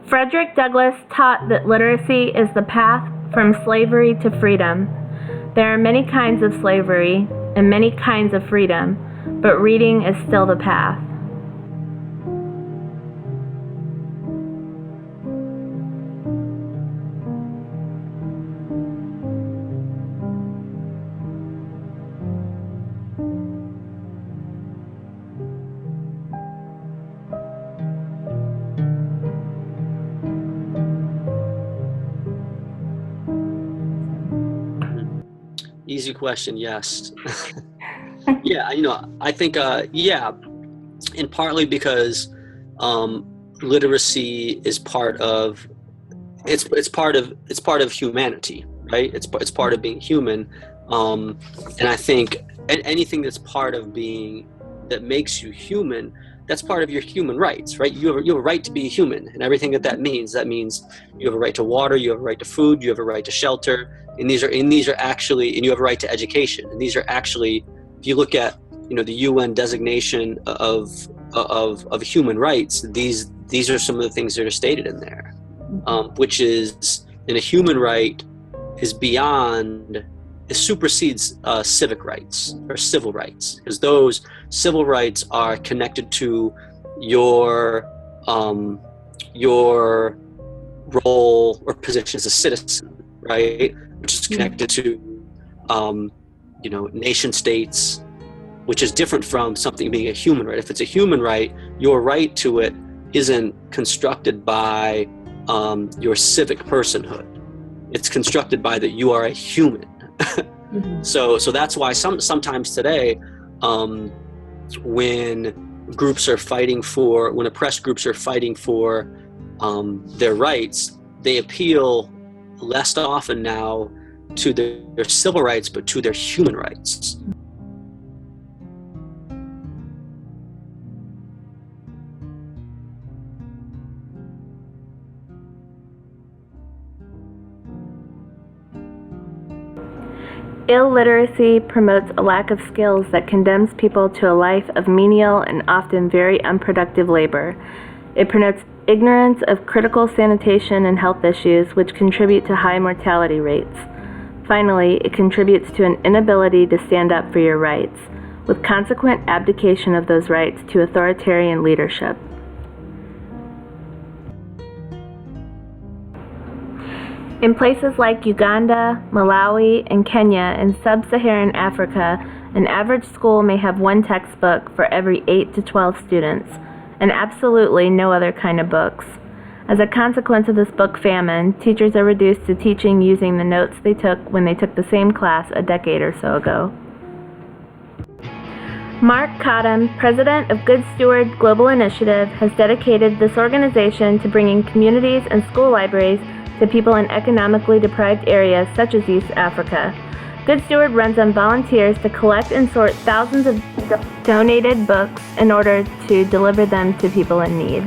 Frederick Douglass taught that literacy is the path from slavery to freedom. There are many kinds of slavery and many kinds of freedom, but reading is still the path. Easy question, yes. Yeah, I think, yeah, and partly because literacy is part of it's part of humanity, right? It's part of being human, and I think anything that's part of being that makes you human, that's part of your human rights, right? You have a right to be human, and everything that means. That means you have a right to water, you have a right to food, you have a right to shelter, and these are actually, and you have a right to education, and these are actually, if you look at the UN designation of human rights, these are some of the things that are stated in there, which is, and a human right is beyond, it supersedes civic rights or civil rights, because those civil rights are connected to your role or position as a citizen, right? Which is connected to nation states, which is different from something being a human right. If it's a human right, your right to it isn't constructed by your civic personhood. It's constructed by that you are a human. So that's why sometimes today, when oppressed groups are fighting for their rights, they appeal less often now to their civil rights, but to their human rights. Illiteracy promotes a lack of skills that condemns people to a life of menial and often very unproductive labor. It promotes ignorance of critical sanitation and health issues, which contribute to high mortality rates. Finally, it contributes to an inability to stand up for your rights, with consequent abdication of those rights to authoritarian leadership. In places like Uganda, Malawi, and Kenya in sub-Saharan Africa, an average school may have one textbook for every 8 to 12 students, and absolutely no other kind of books. As a consequence of this book famine, teachers are reduced to teaching using the notes they took when they took the same class a decade or so ago. Mark Cottam, president of Good Steward Global Initiative, has dedicated this organization to bringing communities and school libraries to people in economically deprived areas such as East Africa. Good Steward runs on volunteers to collect and sort thousands of donated books in order to deliver them to people in need.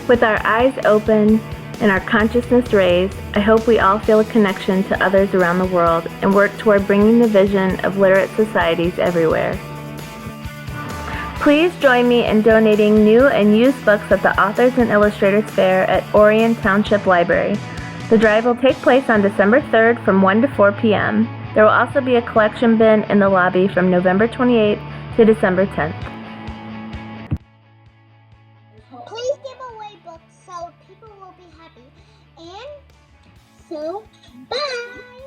With our eyes open and our consciousness raised, I hope we all feel a connection to others around the world and work toward bringing the vision of literate societies everywhere. Please join me in donating new and used books at the Authors and Illustrators Fair at Orion Township Library. The drive will take place on December 3rd from 1 to 4 p.m. There will also be a collection bin in the lobby from November 28th to December 10th. Please give away books so people will be happy. And so, bye!